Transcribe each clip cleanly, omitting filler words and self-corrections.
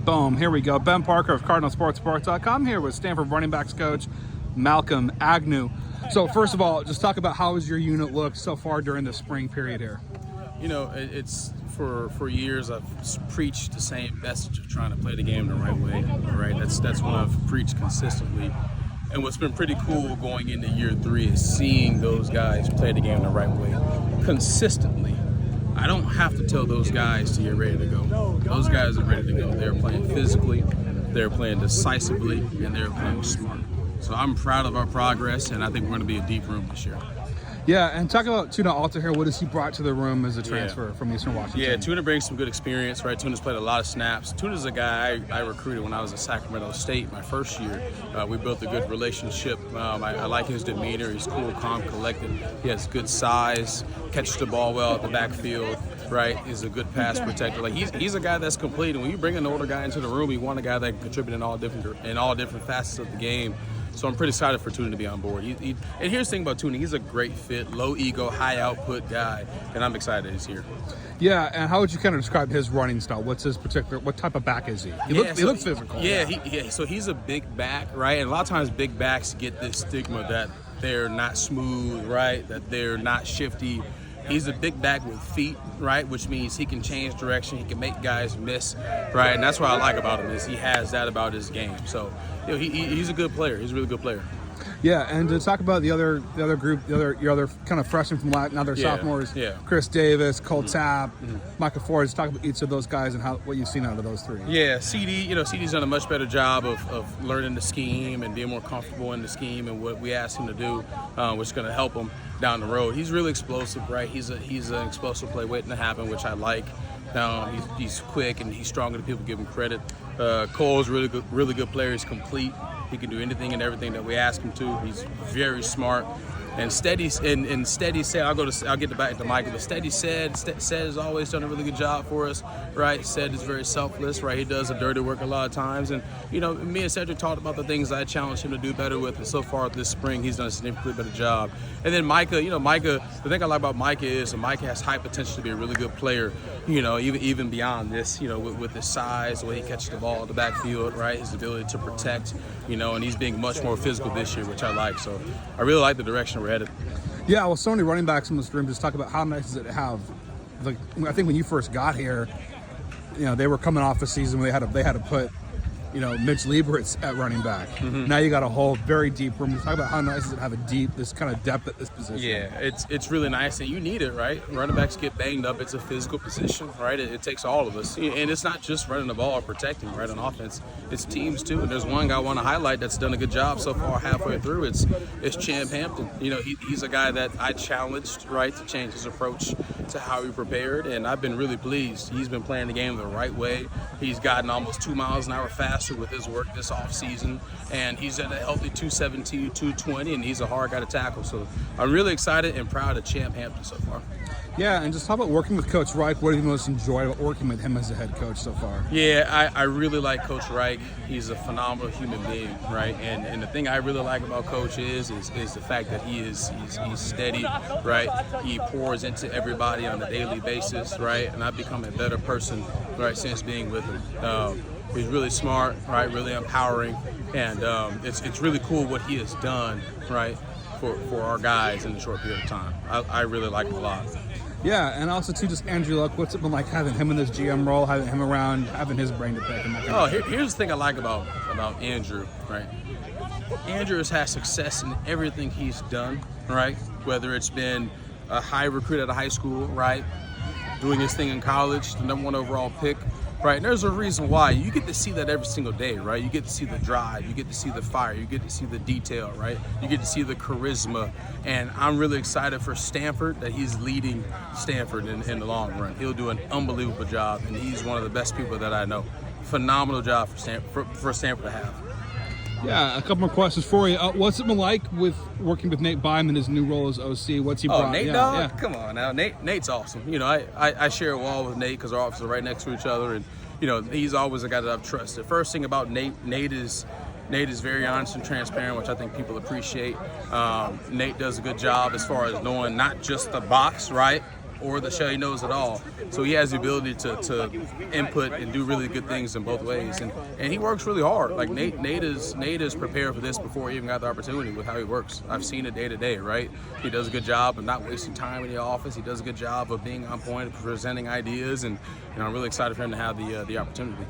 Boom, here we go. Ben Parker of CardinalSportsReport.com here with Stanford running backs coach Malcolm Agnew. So first of all, just talk about how has your unit looked so far during the spring period here? You know, it's for years I've preached the same message of trying to play the game the right way. Right, that's what I've preached consistently. And what's been pretty cool going into year 3 is seeing those guys play the game the right way consistently. I don't have to tell those guys to get ready to go. Those guys are ready to go. They're playing physically, they're playing decisively, and they're playing smart. So I'm proud of our progress, and I think we're going to be a deep room this year. Yeah, and talk about Tuna Alter here. What has he brought to the room as a transfer from Eastern Washington? Yeah, Tuna brings some good experience, right? Tuna's played a lot of snaps. Tuna's a guy I recruited when I was at Sacramento State my first year. We built a good relationship. I like his demeanor. He's cool, calm, collected. He has good size, catches the ball well at the backfield, right? He's a good pass protector. Like he's a guy that's complete. And when you bring an older guy into the room, you want a guy that can contribute in all different facets of the game. So I'm pretty excited for Tuna to be on board. And here's the thing about Tuna. He's a great fit, low ego, high output guy, and I'm excited that he's here. Yeah, and how would you kind of describe his running style? What's his what type of back is he? He looks physical. Yeah, so he's a big back, right? And a lot of times big backs get this stigma that they're not smooth, right? That they're not shifty. He's a big back with feet, right? Which means he can change direction. He can make guys miss, right? And that's what I like about him is he has that about his game. So, you know, he's a good player. He's a really good player. Yeah, and to talk about the other group, your other kind of freshmen from now they're sophomores. Yeah. Chris Davis, Cole Tapp, Michael Ford. Just talk about each of those guys and what you've seen out of those 3. Yeah, CD's done a much better job of learning the scheme and being more comfortable in the scheme and what we asked him to do, which is going to help him down the road. He's really explosive, right? He's an explosive play waiting to happen, which I like. He's quick and he's stronger than people give him credit. Cole's really good player. He's complete. He can do anything and everything that we ask him to. He's very smart and steady. And steady said, I'll get back to Michael. But steady said has always done a really good job for us, right? Said is very selfless, right? He does the dirty work a lot of times. And you know, me and Cedric talked about the things I challenged him to do better with. And so far this spring, he's done a significantly better job. And then Micah, the thing I like about Micah is Micah has high potential to be a really good player. You know, even beyond this, you know, with his size, the way he catches the ball at the backfield, right? His ability to protect, you know, and he's being much more physical this year, which I like. So I really like the direction we're headed. Yeah, well, so many running backs in this room. Just talk about how nice is it to have. Like, I think when you first got here, you know, they were coming off a season where they had to put, you know, Mitch Liebertz at running back. Now you got a whole very deep room. Talk about how nice is it to have this kind of depth at this position. Yeah, it's really nice, and you need it, right? Running backs get banged up. It's a physical position, right? It takes all of us, and it's not just running the ball or protecting, right? On offense, it's teams too. And there's one guy I want to highlight that's done a good job so far halfway through. It's Champ Hampton. You know, he's a guy that I challenged, right, to change his approach to how he prepared, and I've been really pleased. He's been playing the game the right way. He's gotten almost 2 miles an hour faster with his work this offseason, and he's at a healthy 217, 220, and he's a hard guy to tackle. So I'm really excited and proud of Champ Hampton so far. Yeah, and just talk about working with Coach Reich. What have you most enjoyed about working with him as a head coach so far? Yeah, I really like Coach Reich. He's a phenomenal human being, right? And the thing I really like about Coach is the fact that he's steady, right? He pours into everybody on a daily basis, right? And I've become a better person, right, since being with him. He's really smart, right? Really empowering, and it's really cool what he has done, right, for our guys in a short period of time. I really like him a lot. Yeah, and also too, just Andrew Luck. What's it been like having him in this GM role, having him around, having his brain to pick? And Here's the thing I like about Andrew, right? Andrew has had success in everything he's done, right? Whether it's been a high recruit at a high school, right? Doing his thing in college, the #1 overall pick, right? And there's a reason why. You get to see that every single day, right? You get to see the drive, you get to see the fire, you get to see the detail, right? You get to see the charisma. And I'm really excited for Stanford that he's leading Stanford in the long run. He'll do an unbelievable job, and he's one of the best people that I know. Phenomenal job for Stanford to have. Yeah, a couple more questions for you. What's it been like with working with Nate Byman in his new role as OC? What's he brought? Oh, Nate, dog? Come on now. Nate's awesome. You know, I share a wall with Nate because our offices are right next to each other, and you know, he's always a guy that I've trusted. First thing about Nate is very honest and transparent, which I think people appreciate. Nate does a good job as far as knowing not just the box, right? or the show he knows it all. So he has the ability to input and do really good things in both ways. And he works really hard. Like Nate is prepared for this before he even got the opportunity with how he works. I've seen it day to day, right? He does a good job of not wasting time in the office. He does a good job of being on point, of presenting ideas, and I'm really excited for him to have the opportunity.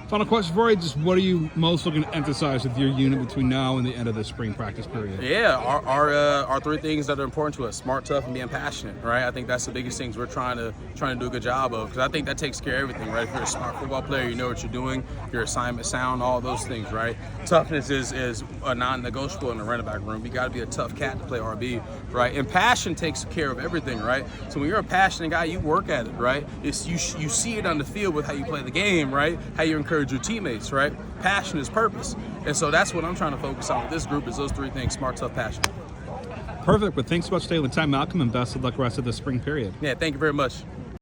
Final question for you, just what are you most looking to emphasize with your unit between now and the end of the spring practice period? Yeah, our three things that are important to us: smart, tough, and being passionate, right? I think that's the biggest things we're trying to do a good job of, because I think that takes care of everything, right? If you're a smart football player, you know what you're doing, your assignment sound, all those things, right? Toughness is a non-negotiable in the running back room. You got to be a tough cat to play RB, right? And passion takes care of everything, right? So when you're a passionate guy, you work at it, right? You see it on the field with how you play the game, right? How you encourage your teammates, right? Passion is purpose. And so that's what I'm trying to focus on with this group, is those three things: smart, tough, passion. Perfect. But thanks so much for taking the time, Malcolm, and best of luck the rest of the spring period. Yeah, thank you very much.